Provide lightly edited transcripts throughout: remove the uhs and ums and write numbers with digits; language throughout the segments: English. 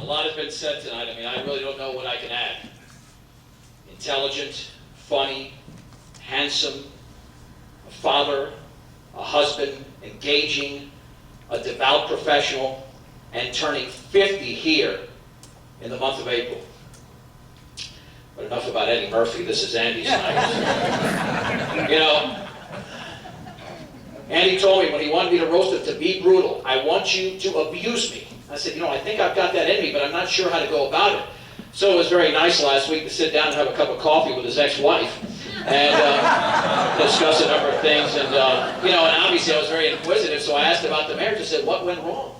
A lot has been said tonight. I mean, I really don't know what I can add. Intelligent, funny, handsome, a father, a husband, engaging, a devout professional, and turning 50 here in the month of April. But enough about Eddie Murphy. This is Andy's night. You know, Andy told me when he wanted me to roast him to be brutal, I want you to abuse me. I said, you know, I think I've got that in me, but I'm not sure how to go about it. So it was very nice last week to sit down and have a cup of coffee with his ex-wife and discuss a number of things. And, you know, and obviously I was very inquisitive, so I asked about the marriage. I said, what went wrong?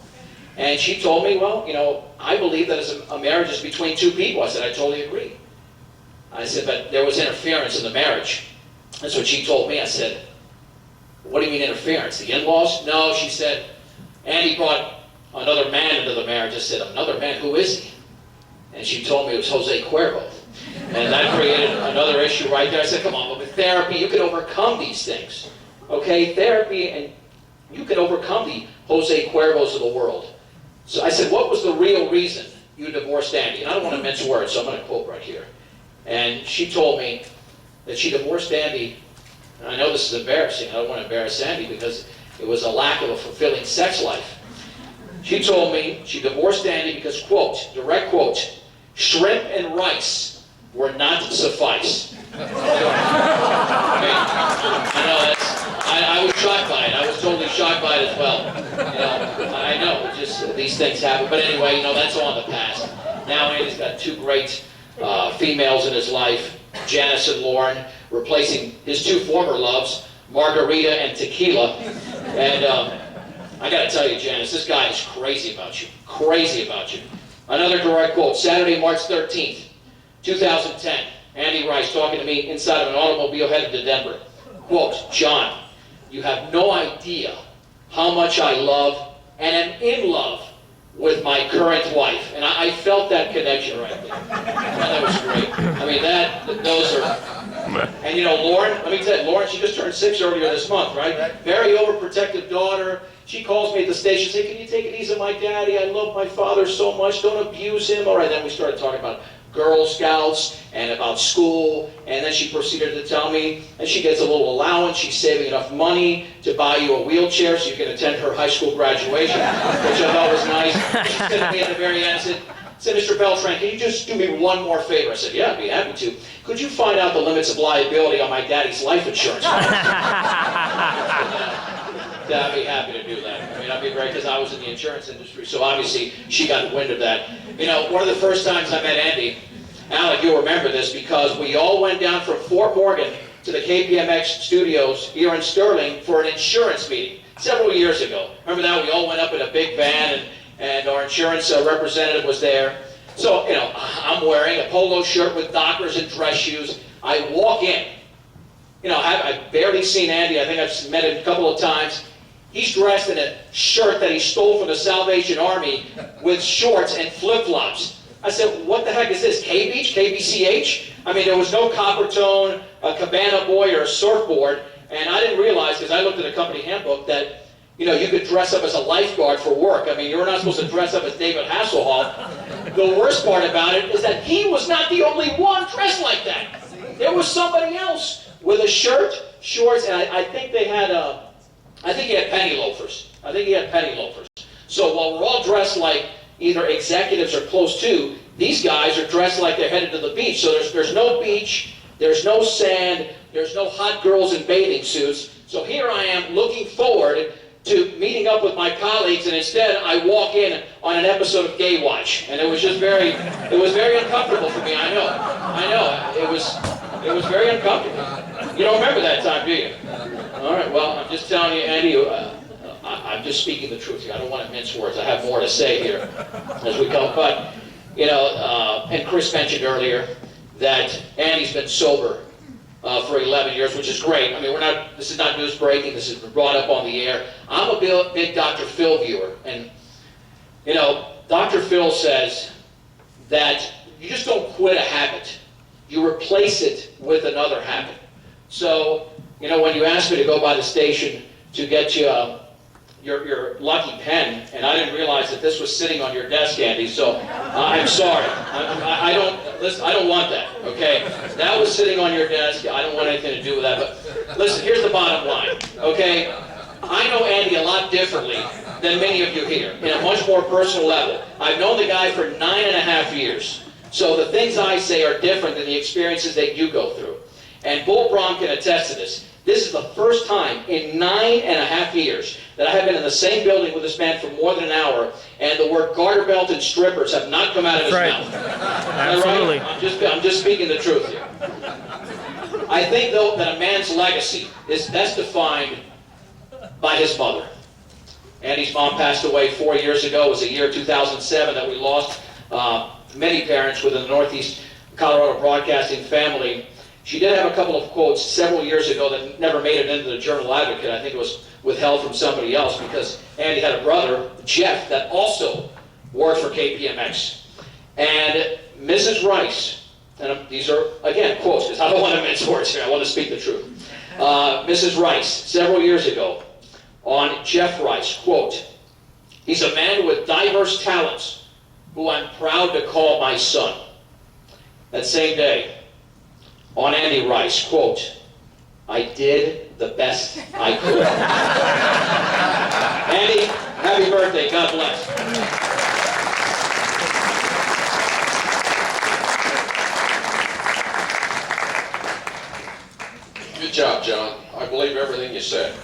And she told me, well, you know, I believe that a marriage is between two people. I said, I totally agree. I said, but there was interference in the marriage. That's what she told me. I said, what do you mean interference? The in-laws? No, she said, Andy brought another man into the marriage. I said, another man? Who is he? And she told me it was Jose Cuervo. And that created another issue right there. I said, come on, but with therapy, you can overcome these things. Okay, therapy, and you can overcome the Jose Cuervos of the world. So I said, what was the real reason you divorced Andy? And I don't want to mince words, so I'm going to quote right here. And she told me that she divorced Andy, and I know this is embarrassing. I don't want to embarrass Andy because it was a lack of a fulfilling sex life. She told me she divorced Andy because, quote, direct quote, shrimp and rice were not suffice. I know I was shocked by it. I was totally shocked by it as well. You know, I know, just these things happen. But anyway, you know, that's all in the past. Now Andy's got two great females in his life, Janice and Lauren, replacing his two former loves, Margarita and Tequila. And I got to tell you, Janice, this guy is crazy about you. Crazy about you. Another direct quote, Saturday, March 13th, 2010. Andy Rice talking to me inside of an automobile headed to Denver. Quote, John, you have no idea how much I love and am in love with my current wife. And I felt that connection right there. That was great. I mean, those are... And you know, Lauren, let me tell you, Lauren, she just turned 6 earlier this month, right? Very overprotective daughter. She calls me at the station, say, can you take it easy on my daddy? I love my father so much. Don't abuse him. All right, then we started talking about Girl Scouts and about school, and then she proceeded to tell me that she gets a little allowance. She's saving enough money to buy you a wheelchair so you can attend her high school graduation, which I thought was nice. She said to me at the very end, said, Mr. Beltran, can you just do me one more favor? I said, yeah, I'd be happy to. Could you find out the limits of liability on my daddy's life insurance? I'd be happy to do that. I mean, I'd be great because I was in the insurance industry, so obviously she got wind of that. You know, one of the first times I met Andy, Alec, you'll remember this, because we all went down from Fort Morgan to the KPMX studios here in Sterling for an insurance meeting several years ago. Remember that? We all went up in a big van, and our insurance representative was there. So, you know, I'm wearing a polo shirt with Dockers and dress shoes. I walk in. You know, I've barely seen Andy. I think I've met him a couple of times. He's dressed in a shirt that he stole from the Salvation Army with shorts and flip-flops. I said, what the heck is this, K-Beach, KBCH? I mean, there was no copper tone, a Cabana Boy, or a surfboard, and I didn't realize, because I looked at the company handbook, that, you know, you could dress up as a lifeguard for work. I mean, you're not supposed to dress up as David Hasselhoff. The worst part about it is that he was not the only one dressed like that. There was somebody else with a shirt, shorts, and I think they had I think he had penny loafers. So while we're all dressed like either executives or close to, these guys are dressed like they're headed to the beach. So there's no beach, there's no sand, there's no hot girls in bathing suits. So here I am looking forward to meeting up with my colleagues, and instead I walk in on an episode of Gay Watch. And it was very uncomfortable for me, I know. It was very uncomfortable. You don't remember that time, do you? All right, well, I'm just telling you, Andy, I'm just speaking the truth here. I don't want to mince words. I have more to say here as we go. But, you know, and Chris mentioned earlier that Andy's been sober for 11 years, which is great. I mean, this is not news breaking. This has been brought up on the air. I'm a big Dr. Phil viewer. And, you know, Dr. Phil says that you just don't quit a habit. You replace it with another habit. So, you know, when you asked me to go by the station to get you your lucky pen, and I didn't realize that this was sitting on your desk, Andy, so I'm sorry. I don't want that, okay? That was sitting on your desk. I don't want anything to do with that, but listen, here's the bottom line, okay? I know Andy a lot differently than many of you here, in a much more personal level. I've known the guy for 9.5 years, so the things I say are different than the experiences that you go through. And Bull Brom can attest to this. This is the first time in 9.5 years that I have been in the same building with this man for more than an hour, and the word garter belt and strippers have not come out of his mouth. Absolutely. Right? I'm just speaking the truth here. I think, though, that a man's legacy is best defined by his mother. Andy's mom passed away 4 years ago. It was the year 2007 that we lost many parents within the Northeast Colorado broadcasting family. She did have a couple of quotes several years ago that never made it into the Journal Advocate. I think it was withheld from somebody else because Andy had a brother, Jeff, that also worked for KPMX. And Mrs. Rice, and these are, again, quotes, because I don't want to mince words here. I want to speak the truth. Mrs. Rice, several years ago, on Jeff Rice, quote, "He's a man with diverse talents who I'm proud to call my son." That same day, on Andy Rice, quote, "I did the best I could." Andy, happy birthday. God bless. Good job, John. I believe everything you said.